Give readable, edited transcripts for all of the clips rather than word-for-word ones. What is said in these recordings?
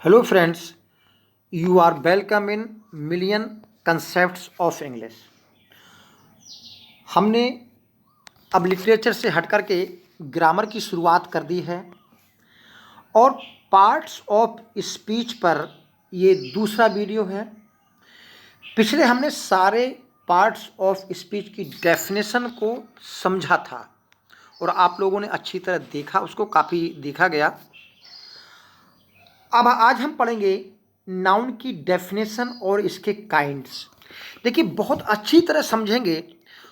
Hello friends, you are welcome in Million Concepts of English। हमने अब literature से हट कर के ग्रामर की शुरुआत कर दी है और पार्ट्स ऑफ स्पीच पर ये दूसरा वीडियो है। पिछले हमने सारे पार्ट्स ऑफ स्पीच की डेफिनेशन को समझा था और आप लोगों ने अच्छी तरह देखा, उसको काफ़ी देखा गया। अब आज हम पढ़ेंगे नाउन की डेफिनेशन और इसके काइंड्स। देखिए, बहुत अच्छी तरह समझेंगे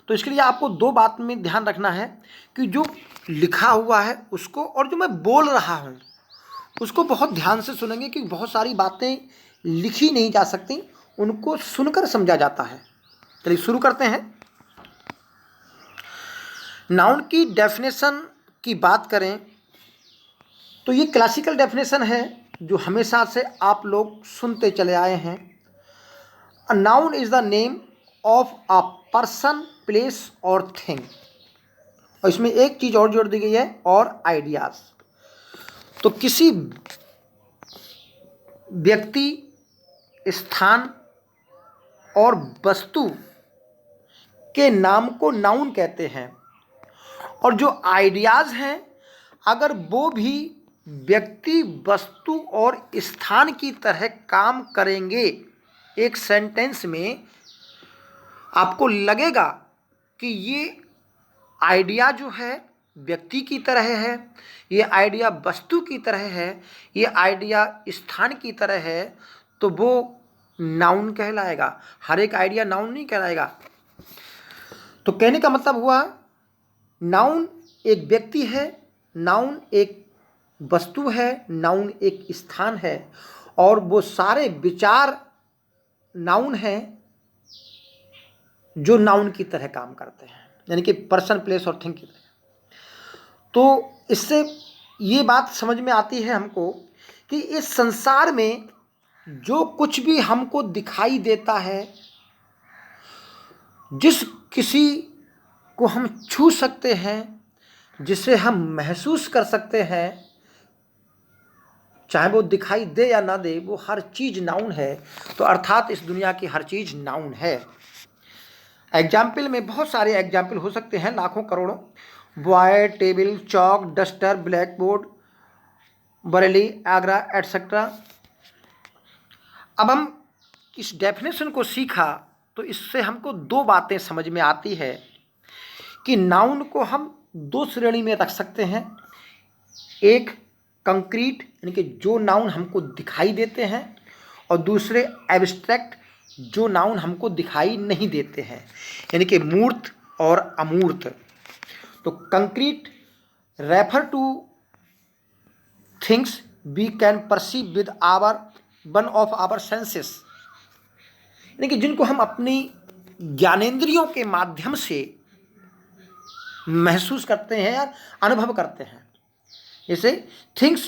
तो इसके लिए आपको दो बात में ध्यान रखना है कि जो लिखा हुआ है उसको और जो मैं बोल रहा हूँ उसको बहुत ध्यान से सुनेंगे, क्योंकि बहुत सारी बातें लिखी नहीं जा सकती, उनको सुनकर समझा जाता है। चलिए शुरू करते हैं। नाउन की डेफिनेशन की बात करें तो ये क्लासिकल डेफिनेशन है जो हमेशा से आप लोग सुनते चले आए हैं। A noun is the name of a person, place और थिंग। और इसमें एक चीज और जोड़ दी गई है, और आइडियाज। तो किसी व्यक्ति, स्थान और वस्तु के नाम को नाउन कहते हैं। और जो आइडियाज हैं, अगर वो भी व्यक्ति, वस्तु और स्थान की तरह काम करेंगे एक सेंटेंस में, आपको लगेगा कि ये आइडिया जो है व्यक्ति की तरह है, ये आइडिया वस्तु की तरह है, ये आइडिया स्थान की तरह है, तो वो नाउन कहलाएगा। हर एक आइडिया नाउन नहीं कहलाएगा। तो कहने का मतलब हुआ, नाउन एक व्यक्ति है, नाउन एक वस्तु है, नाउन एक स्थान है, और वो सारे विचार नाउन हैं जो नाउन की तरह काम करते हैं, यानी कि पर्सन, प्लेस और थिंग की तरह। तो इससे ये बात समझ में आती है हमको कि इस संसार में जो कुछ भी हमको दिखाई देता है, जिस किसी को हम छू सकते हैं, जिसे हम महसूस कर सकते हैं, चाहे वो दिखाई दे या ना दे, वो हर चीज़ नाउन है। तो अर्थात इस दुनिया की हर चीज़ नाउन है। एग्जाम्पल में बहुत सारे एग्जाम्पल हो सकते हैं, लाखों करोड़ों। Boy, table, chalk, duster, black board, Bareilly, Agra, etcetera. अब हम इस डेफिनेशन को सीखा तो इससे हमको दो बातें समझ में आती है कि नाउन को हम दो श्रेणी में रख सकते हैं। एक कंक्रीट, यानी कि जो नाउन हमको दिखाई देते हैं, और दूसरे एब्स्ट्रैक्ट, जो नाउन हमको दिखाई नहीं देते हैं, यानी कि मूर्त और अमूर्त। तो concrete refer to things we can perceive with our one of our senses, यानी कि जिनको हम अपनी ज्ञानेंद्रियों के माध्यम से महसूस करते हैं या अनुभव करते हैं। जैसे things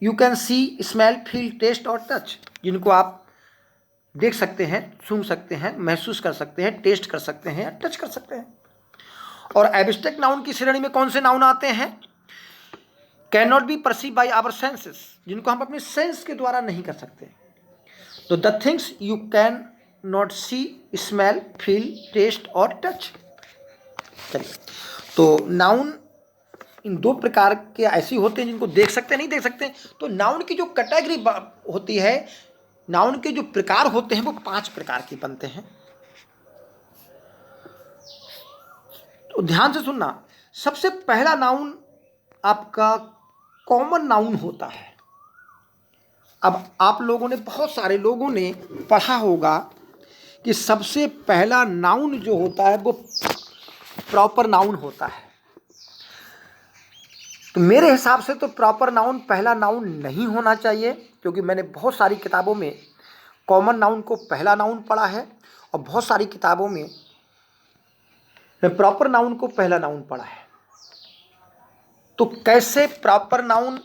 you can see, smell, feel, taste और टच, जिनको आप देख सकते हैं, सूंघ सकते हैं, महसूस कर सकते हैं, टेस्ट कर सकते हैं या टच कर सकते हैं। और एब्स्ट्रैक्ट नाउन की श्रेणी में कौन से नाउन आते हैं? Can not be perceive by our senses, जिनको हम अपने सेंस के द्वारा नहीं कर सकते। तो the things you can not see, smell, feel, taste और टच। चलिए, तो नाउन इन दो प्रकार के ऐसे होते हैं जिनको देख सकते नहीं देख सकते। तो नाउन की जो कैटेगरी होती है, नाउन के जो प्रकार होते हैं, वो 5 प्रकार के बनते हैं। तो ध्यान से सुनना। सबसे पहला नाउन आपका कॉमन नाउन होता है। अब आप लोगों ने, बहुत सारे लोगों ने पढ़ा होगा कि सबसे पहला नाउन जो होता है वो प्रॉपर नाउन होता है। तो मेरे हिसाब से तो प्रॉपर नाउन पहला नाउन नहीं होना चाहिए, क्योंकि मैंने बहुत सारी किताबों में कॉमन नाउन को पहला नाउन पढ़ा है और बहुत सारी किताबों में प्रॉपर नाउन को पहला नाउन पढ़ा है। तो कैसे प्रॉपर नाउन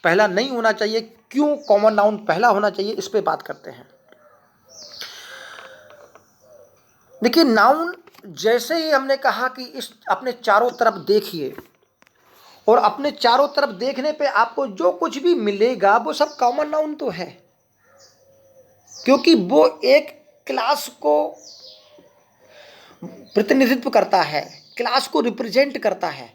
पहला नहीं होना चाहिए, क्यों कॉमन नाउन पहला होना चाहिए, इस पे बात करते हैं। देखिए, नाउन जैसे ही हमने कहा कि इस अपने चारों तरफ देखिए और अपने चारों तरफ देखने पे आपको जो कुछ भी मिलेगा वो सब कॉमन नाउन तो है, क्योंकि वो एक क्लास को प्रतिनिधित्व करता है, क्लास को रिप्रेजेंट करता है।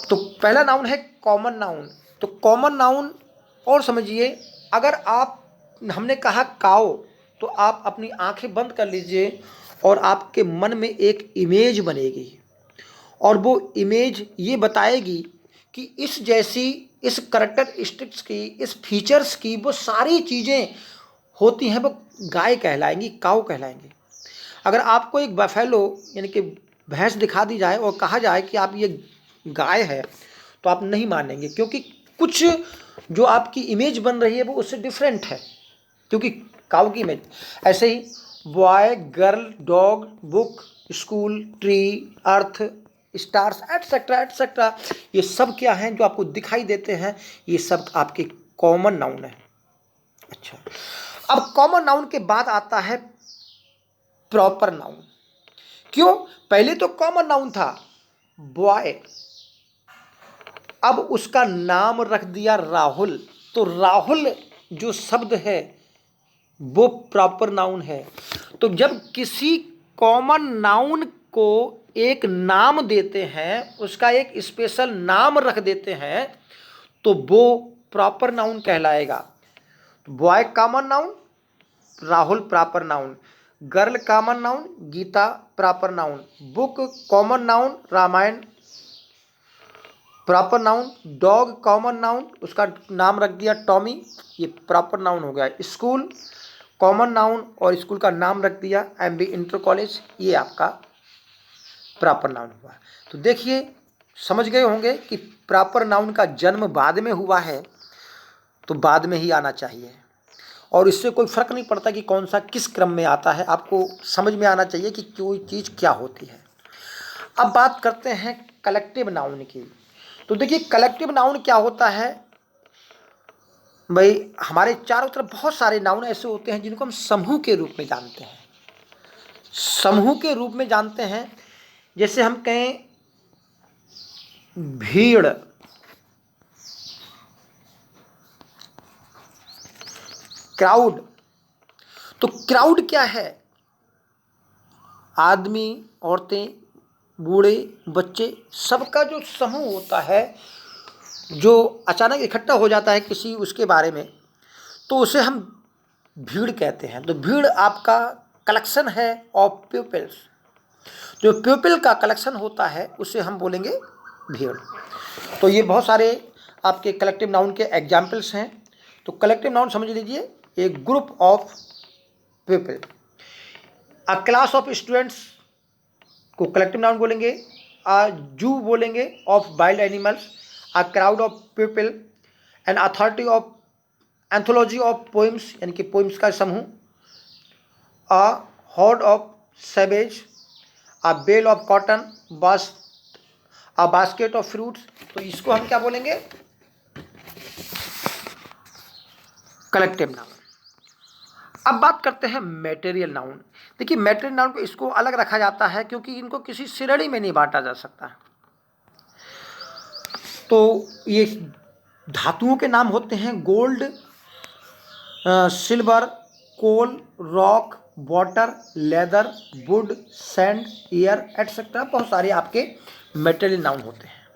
तो पहला नाउन है कॉमन नाउन। तो कॉमन नाउन, और समझिए, अगर आप, हमने कहा काओ, तो आप अपनी आंखें बंद कर लीजिए और आपके मन में एक इमेज बनेगी, और वो इमेज ये बताएगी कि इस जैसी, इस करैक्टरिस्टिक्स की, इस फीचर्स की वो सारी चीज़ें होती हैं, वो गाय कहलाएंगी, काऊ कहलाएंगी। अगर आपको एक बफेलो यानी कि भैंस दिखा दी जाए और कहा जाए कि आप ये गाय है, तो आप नहीं मानेंगे, क्योंकि कुछ जो आपकी इमेज बन रही है वो उससे डिफरेंट है, क्योंकि काऊ की इमेज। ऐसे ही boy, girl, dog, book, school, tree, earth, stars, etcetera etcetera, ये सब क्या हैं जो आपको दिखाई देते हैं, ये सब आपके कॉमन नाउन है। अच्छा, अब कॉमन नाउन के बाद आता है प्रॉपर नाउन। क्यों? पहले तो कॉमन नाउन था बॉय, अब उसका नाम रख दिया राहुल, तो राहुल जो शब्द है वो प्रॉपर नाउन है। तो जब किसी कॉमन नाउन को एक नाम देते हैं, उसका एक स्पेशल नाम रख देते हैं, तो वो प्रॉपर नाउन कहलाएगा। Boy common noun, Rahul proper noun. Girl common noun, Geeta proper noun. Book common noun, Ramayana proper noun. Dog common noun, उसका नाम रख दिया टॉमी, ये प्रॉपर नाउन हो गया। स्कूल कॉमन नाउन और स्कूल का नाम रख दिया एमबी इंटर कॉलेज, ये आपका प्रॉपर नाउन हुआ। तो देखिए, समझ गए होंगे कि प्रॉपर नाउन का जन्म बाद में हुआ है, तो बाद में ही आना चाहिए, और इससे कोई फर्क नहीं पड़ता कि कौन सा किस क्रम में आता है, आपको समझ में आना चाहिए कि कोई चीज़ क्या होती है। अब बात करते हैं कलेक्टिव नाउन की। तो देखिए, कलेक्टिव नाउन क्या होता है भाई, हमारे चारों तरफ बहुत सारे नाउन ऐसे होते हैं जिनको हम समूह के रूप में जानते हैं। समूह के रूप में जानते हैं, जैसे हम कहें भीड़, क्राउड। तो क्राउड क्या है? आदमी, औरतें, बूढ़े, बच्चे, सबका जो समूह होता है, जो अचानक इकट्ठा हो जाता है किसी उसके बारे में, तो उसे हम भीड़ कहते हैं। तो भीड़ आपका कलेक्शन है ऑफ पीपल्स, जो पीपल का कलेक्शन होता है उसे हम बोलेंगे भीड़। तो ये बहुत सारे आपके कलेक्टिव नाउन के एग्जाम्पल्स हैं। तो कलेक्टिव नाउन समझ लीजिए, एक group of people. A class of students को कलेक्टिव नाउन बोलेंगे। अ जू बोलेंगे of wild animals. A crowd of people. An authority of anthology of poems, यानी कि पोइम्स का समूह। A horde of savage. A bale of cotton, बस, a basket of fruits. तो इसको हम क्या बोलेंगे? Collective noun. अब बात करते हैं मैटेरियल नाउन। देखिए, मैटेरियल नाउन को इसको अलग रखा जाता है क्योंकि इनको किसी श्रेणी में नहीं बांटा जा सकता। तो ये धातुओं के नाम होते हैं gold, silver, coal, rock, water, leather, wood, sand, air etcetera, बहुत सारे आपके मेटेरियल नाउन होते हैं।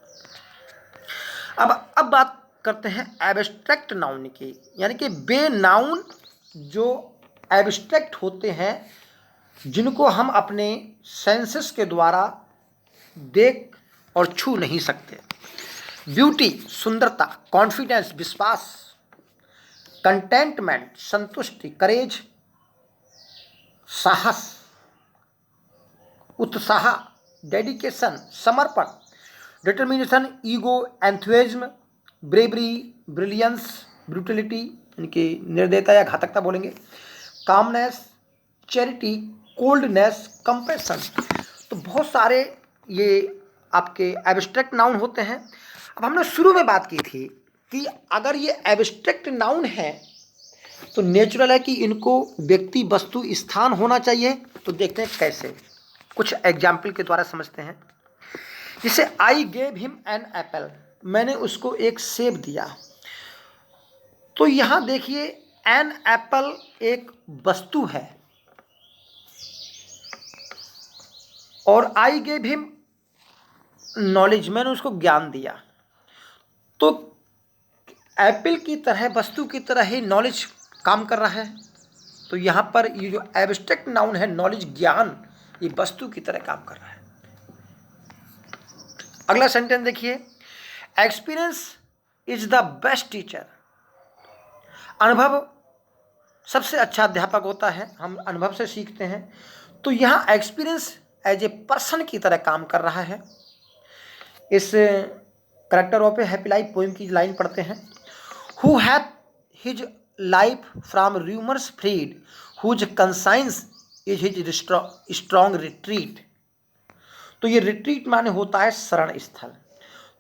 अब बात करते हैं एब्स्ट्रैक्ट नाउन की, यानी कि वे नाउन जो एब्स्ट्रैक्ट होते हैं, जिनको हम अपने सेंसेस के द्वारा देख और छू नहीं सकते। ब्यूटी सुंदरता, कॉन्फिडेंस विश्वास, कंटेंटमेंट संतुष्टि, करेज साहस, उत्साह, डेडिकेशन समर्पण, डिटर्मिनेशन, ईगो, एंथुएज्म, ब्रेवरी, ब्रिलियंस, ब्रूटिलिटी यानी कि निर्दयता या घातकता बोलेंगे, कामनेस, चैरिटी, कोल्डनेस, कंपैशन। तो बहुत सारे ये आपके एब्स्ट्रैक्ट नाउन होते हैं। अब हमने शुरू में बात की थी कि अगर ये एब्स्ट्रैक्ट नाउन है तो नेचुरल है कि इनको व्यक्ति, वस्तु, स्थान होना चाहिए। तो देखते हैं कैसे, कुछ एग्जाम्पल के द्वारा समझते हैं जैसे I gave him an apple, मैंने उसको एक सेब दिया। तो यहां देखिए एन एप्पल एक वस्तु है और आई गेव हिम नॉलेज, मैंने उसको ज्ञान दिया। तो एप्पल की तरह, वस्तु की तरह ही नॉलेज काम कर रहा है। तो यहाँ पर ये जो एब्स्ट्रैक्ट नाउन है नॉलेज, ज्ञान, ये वस्तु की तरह काम कर रहा है। अगला सेंटेंस देखिए, experience is the best teacher. अनुभव सबसे अच्छा अध्यापक होता है, हम अनुभव से सीखते हैं। तो यहाँ एक्सपीरियंस एज ए पर्सन की तरह काम कर रहा है। इस character of a happy life poem की लाइन पढ़ते हैं, who hath his life from rumours freed, whose conscience is his strong retreat. तो ये रिट्रीट माने होता है शरण स्थल।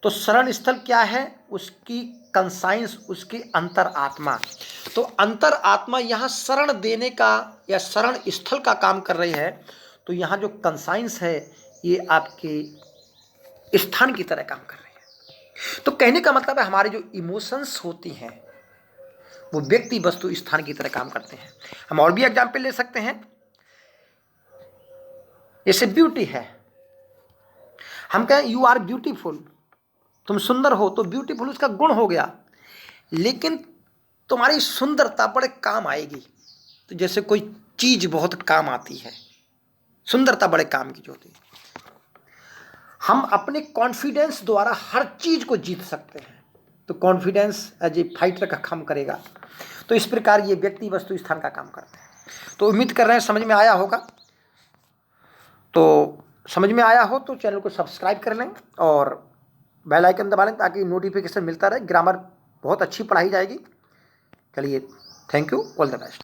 तो शरण स्थल क्या है? उसकी कंसाइंस, उसकी अंतर आत्मा। तो अंतर आत्मा यहाँ शरण देने का या शरण स्थल का काम कर रही है। तो यहाँ जो कंसाइंस है ये आपके स्थान की तरह काम कर रही है। तो कहने का मतलब है हमारे जो इमोशंस होती हैं वो व्यक्ति, वस्तु, स्थान की तरह काम करते हैं। हम और भी एग्जाम्पल ले सकते हैं, जैसे ब्यूटी है, हम कहें यू आर ब्यूटीफुल, तुम सुंदर हो, तो ब्यूटीफुल उसका गुण हो गया, लेकिन तुम्हारी सुंदरता बड़े काम आएगी। तो जैसे कोई चीज बहुत काम आती है, सुंदरता बड़े काम की होती है। हम अपने कॉन्फिडेंस द्वारा हर चीज को जीत सकते हैं। तो कॉन्फिडेंस एज ए फाइटर का काम करेगा। तो इस प्रकार ये व्यक्ति, वस्तु, स्थान का काम करते हैं। तो उम्मीद कर रहे हैं समझ में आया होगा। तो समझ में आया हो तो चैनल को सब्सक्राइब कर लें और बेल आइकन दबा लें ताकि नोटिफिकेशन मिलता रहे। ग्रामर बहुत अच्छी पढ़ाई जाएगी। चलिए, thank you, all the best.